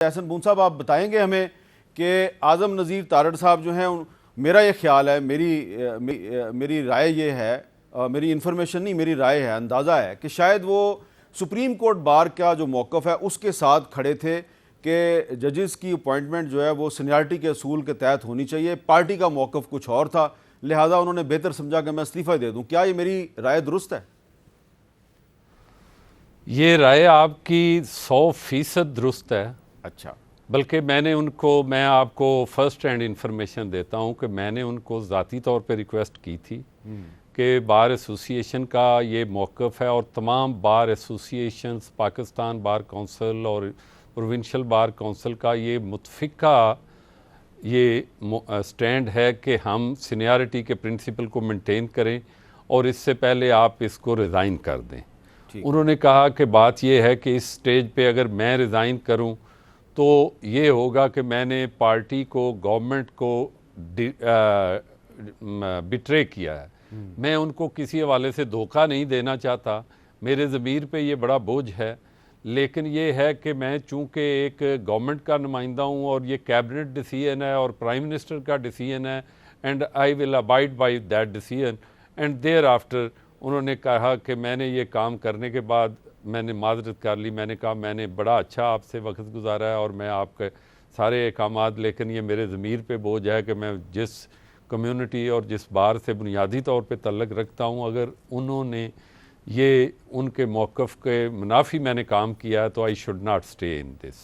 एहसन बून साहब, आप बताएंगे हमें कि आज़म नज़ीर तारड़ साहब जो हैं, मेरा ये ख्याल है, मेरी राय ये है, मेरी इन्फॉर्मेशन नहीं, मेरी राय है, अंदाज़ा है कि शायद वो सुप्रीम कोर्ट बार का जो मौक़िफ़ है उसके साथ खड़े थे कि जजेस की अपॉइंटमेंट जो है वो सीनियरिटी के असूल के तहत होनी चाहिए। पार्टी का मौक़िफ़ कुछ और था, लिहाजा उन्होंने बेहतर समझा कि मैं इस्तीफ़ा दे दूँ। क्या ये मेरी राय दुरुस्त है? ये राय आपकी 100% दुरुस्त है। अच्छा, बल्कि मैं आपको फर्स्ट हैंड इंफॉर्मेशन देता हूँ कि मैंने उनको ज़ाती तौर पे रिक्वेस्ट की थी कि बार एसोसिएशन का ये मौक़िफ़ है और तमाम बार एसोसिएशंस, पाकिस्तान बार काउंसिल और प्रोविंशियल बार काउंसिल का ये मुतफ़िका ये स्टैंड है कि हम सीनियरिटी के प्रिंसिपल को मेंटेन करें और इससे पहले आप इसको रिज़ाइन कर दें। उन्होंने कहा कि बात यह है कि इस स्टेज पे अगर मैं रिज़ाइन करूं तो ये होगा कि मैंने पार्टी को, गवर्नमेंट को बिट्रे किया है। मैं उनको किसी हवाले से धोखा नहीं देना चाहता, मेरे ज़मीर पे ये बड़ा बोझ है, लेकिन ये है कि मैं चूँकि एक गवर्नमेंट का नुमाइंदा हूँ और ये कैबिनेट डिसीजन है और प्राइम मिनिस्टर का डिसीजन है and I will abide by that decision and thereafter. उन्होंने कहा कि मैंने ये काम करने के बाद मैंने माजरत कर ली, मैंने कहा मैंने बड़ा अच्छा आपसे वक्त गुजारा है और मैं आपके सारे अहकामात, लेकिन ये मेरे ज़मीर पे बोझ है कि मैं जिस कम्युनिटी और जिस बार से बुनियादी तौर पे तल्लक रखता हूँ, अगर उन्होंने ये उनके मौक़िफ़ के मुनाफी मैंने काम किया है तो I should not stay in this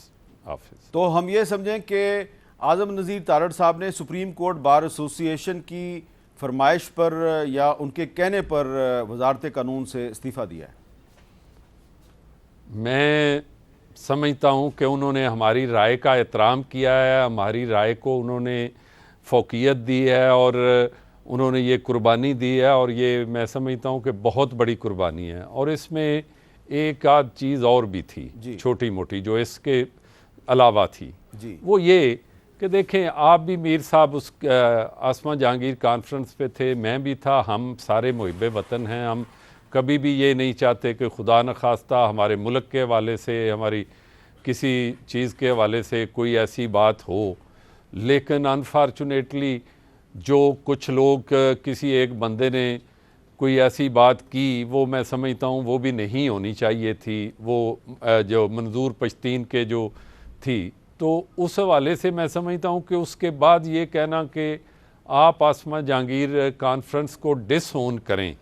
office. तो हम ये समझें कि आज़म नज़ीर तारड़ साहब ने सुप्रीम कोर्ट बार एसोसिएशन की फरमाइश पर या उनके कहने पर वजारत कानून से इस्तीफ़ा दिया है? मैं समझता हूँ कि उन्होंने हमारी राय का एहतराम किया है, हमारी राय को उन्होंने फ़ौक़ियत दी है और उन्होंने ये कुर्बानी दी है और ये मैं समझता हूँ कि बहुत बड़ी कुर्बानी है। और इसमें एक आध चीज़ और भी थी छोटी मोटी जो इसके अलावा थी, वो ये कि देखें, आप भी मीर साहब उस आसमा जहांगीर कॉन्फ्रेंस पे थे, मैं भी था, हम सारे मुहिब्बे वतन हैं। हम कभी भी ये नहीं चाहते कि खुदा न खास्ता हमारे मुल्क के हवाले से, हमारी किसी चीज़ के हवाले से कोई ऐसी बात हो, लेकिन अनफॉर्चुनेटली जो कुछ लोग, किसी एक बंदे ने कोई ऐसी बात की, वो मैं समझता हूँ वो भी नहीं होनी चाहिए थी, वो जो मंजूर पश्तीन के जो थी। तो उस हवाले से मैं समझता हूँ कि उसके बाद ये कहना कि आप आसमा जहांगीर कॉन्फ्रेंस को डिसओन करें,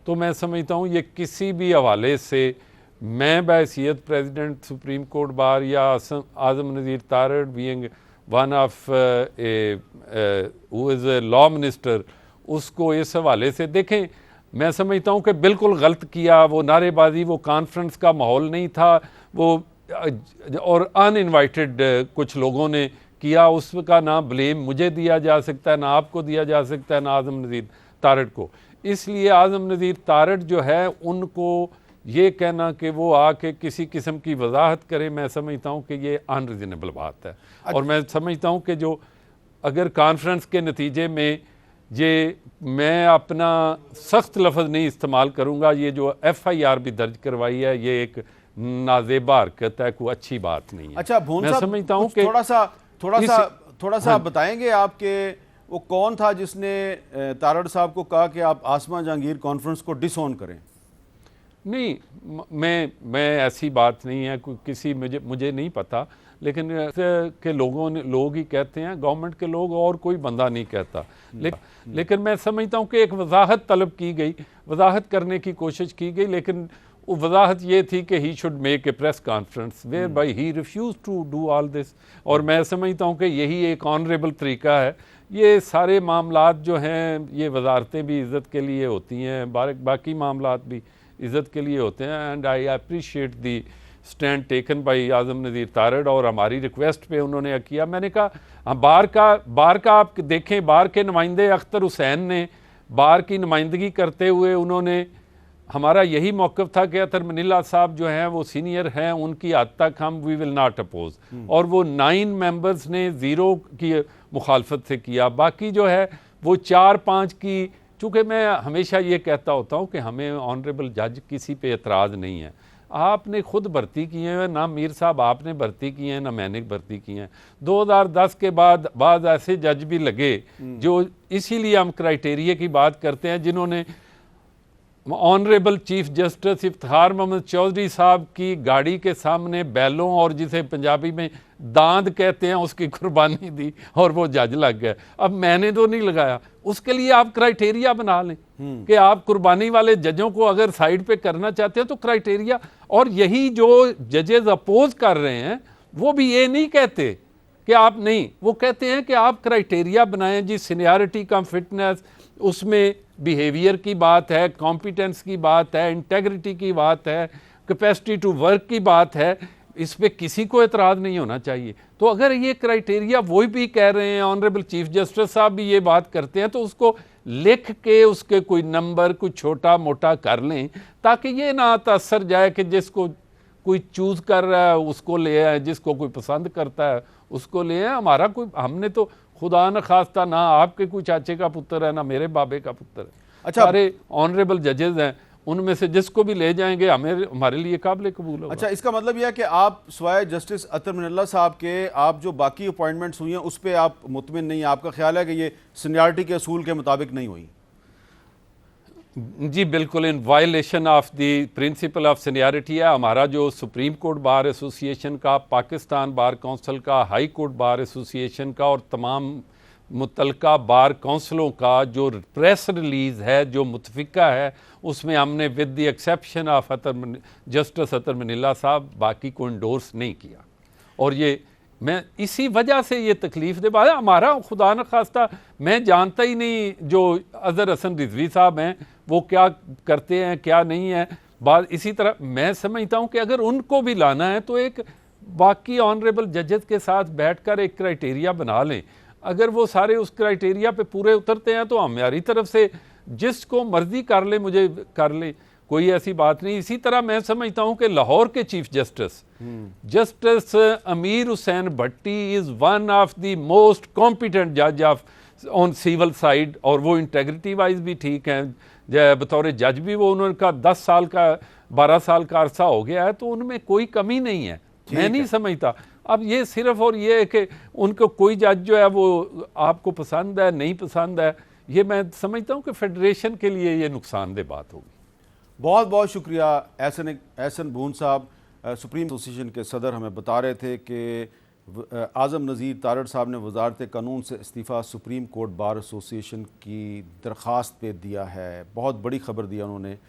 तो मैं समझता हूँ ये किसी भी हवाले से, मैं बहैसियत प्रेसिडेंट सुप्रीम कोर्ट बार या Azam Nazir Tarar being one of who is a law minister, उसको इस हवाले से देखें, मैं समझता हूँ कि बिल्कुल गलत किया। वो नारेबाजी, वो कॉन्फ्रेंस का माहौल नहीं था, वो और अनइनवाइटेड कुछ लोगों ने किया, उसका ना ब्लेम मुझे दिया जा सकता है, ना आपको दिया जा सकता है, ना आज़म नज़ीर तारड़ को। इसलिए आज़म नज़ीर तारड़ जो है, उनको ये कहना कि वो आके किसी किस्म की वजाहत करें, मैं समझता हूँ कि ये अनरीजनेबल बात है। और मैं समझता हूँ कि जो अगर कॉन्फ्रेंस के नतीजे में ये, मैं अपना सख्त लफ्ज़ नहीं इस्तेमाल करूँगा, ये जो FIR भी दर्ज करवाई है, ये एक नाजेबा हरकत है, कोई अच्छी बात नहीं है। अच्छा, मैं समझता हूँ कि थोड़ा सा बताएंगे आप कि वो कौन था जिसने तारड़ साहब को कहा कि आप आसमा जहांगीर कॉन्फ्रेंस को डिसओन करें? नहीं, मैं ऐसी बात नहीं है, किसी मुझे नहीं पता, लेकिन के लोग ही कहते हैं, गवर्नमेंट के लोग, और कोई बंदा नहीं कहता। लेकिन मैं समझता हूँ कि एक वजाहत तलब की गई, वजाहत करने की कोशिश की गई, लेकिन वो वजाहत ये थी कि he should make a press conference whereby he refuse to do all this. और मैं समझता हूँ कि यही एक ऑनरेबल तरीका है। ये सारे मामलात जो हैं, ये वजारतें भी इज़्ज़त के लिए होती हैं, बाकी मामलात भी इज़्ज़त के लिए होते हैं। And I appreciate the stand taken by Azam Nazir Tarar, और हमारी रिक्वेस्ट पे उन्होंने किया। मैंने कहा हाँ, बार का आप देखें, बार के नुमाइंदे अख्तर हुसैन ने बार की नुमाइंदगी करते हुए, उन्होंने, हमारा यही मौक़िफ़ था कि अतर मनीला साहब जो हैं वो सीनियर हैं, उनकी हद तक हम वी विल नॉट अपोज, और वो 9 मेंबर्स ने 0 की मुखालफत से किया। बाकी जो है वो 4-5 की, चूँकि मैं हमेशा ये कहता होता हूँ कि हमें ऑनरेबल जज किसी पे एतराज़ नहीं है, आपने खुद भर्ती किए हैं, ना मीर साहब आपने भर्ती किए हैं, ना मैंने भर्ती किए हैं। 2010 के बाद ऐसे जज भी लगे जो, इसीलिए हम क्राइटेरिया की बात करते हैं, जिन्होंने honourable chief justice Iftikhar Mohammad Chaudhry साहब की गाड़ी के सामने बैलों और जिसे पंजाबी में दांद कहते हैं उसकी कुर्बानी दी और वो जज लग गए। अब मैंने तो नहीं लगाया, उसके लिए आप क्राइटेरिया बना लें कि आप कुर्बानी वाले जजों को अगर साइड पे करना चाहते हैं तो क्राइटेरिया। और यही जो जजेस अपोज कर रहे हैं वो भी ये नहीं कहते कि आप नहीं, वो कहते हैं कि आप क्राइटेरिया बनाएं जी, सीनियरिटी कम फिटनेस, उसमें बिहेवियर की बात है, कॉम्पिटेंस की बात है, इंटेग्रिटी की बात है, कैपेसिटी टू वर्क की बात है, इस पे किसी को एतराज़ नहीं होना चाहिए। तो अगर ये क्राइटेरिया वही भी कह रहे हैं, ऑनरेबल चीफ जस्टिस साहब भी ये बात करते हैं, तो उसको लिख के उसके कोई नंबर कुछ छोटा मोटा कर लें, ताकि ये ना तअस्सर जाए कि जिसको कोई चूज़ कर रहा है उसको ले आए, जिसको कोई पसंद करता है उसको ले आए। हमारा कोई, हमने तो खुदा न खास्ता ना आपके कोई चाचे का पुत्र है ना मेरे बाबे का पुत्र है। अच्छा, सारे ऑनरेबल जजेस हैं, उनमें से जिसको भी ले जाएंगे हमारे लिए काबिल कबूल होगा। अच्छा, इसका मतलब यह है कि आप स्वाय जस्टिस अतर मिनल्ला साहब के आप जो बाकी अपॉइंटमेंट्स हुई हैं उस पर आप मुतमिन नहीं, आपका ख्याल है कि ये सीनियरिटी के असूल के मुताबिक नहीं हुई? जी बिल्कुल, in violation of the principle of seniority है। हमारा जो सुप्रीम कोर्ट बार एसोसिएशन का, पाकिस्तान बार काउंसिल का, हाई कोर्ट बार एसोसिएशन का और तमाम मुतलका बार काउंसिलों का जो प्रेस रिलीज़ है, जो मुतफिका है, उसमें हमने with the exception of justice Athar Minallah Sahab बाकी को इंडोर्स नहीं किया। और ये मैं इसी वजह से ये तकलीफ़ दे बात है। हमारा खुदा न खास्ता, मैं जानता ही नहीं जो अज़हर हसन रिजवी साहब हैं वो क्या करते हैं क्या नहीं है। बात इसी तरह मैं समझता हूँ कि अगर उनको भी लाना है तो एक बाकी ऑनरेबल जजेस के साथ बैठकर एक क्राइटेरिया बना लें। अगर वो सारे उस क्राइटेरिया पे पूरे उतरते हैं तो हमारी तरफ से जिसको मर्जी कर ले, मुझे कर ले, कोई ऐसी बात नहीं। इसी तरह मैं समझता हूँ कि लाहौर के chief justice Aamir Hussain Bhatti is one of the most competent जज ऑफ ऑन सिविल साइड, और वो इंटेग्रिटी वाइज भी ठीक हैं, बतौर जज भी वो उनका 10 साल का 12 साल का अरसा हो गया है, तो उनमें कोई कमी नहीं है, मैं नहीं समझता। अब ये सिर्फ और ये है कि उनको कोई जज जो है वो आपको पसंद है नहीं पसंद है, ये मैं समझता हूँ कि फेडरेशन के लिए ये नुकसानदेह बात होगी। बहुत बहुत शुक्रिया एहसन बून साहब, सुप्रीम एसोसिएशन के सदर, हमें बता रहे थे कि आज़म नज़ीर तारड़ साहब ने वजारत कानून से इस्तीफ़ा सुप्रीम कोर्ट बार एसोसिएशन की दरख्वास्त पे दिया है। बहुत बड़ी खबर दिया उन्होंने।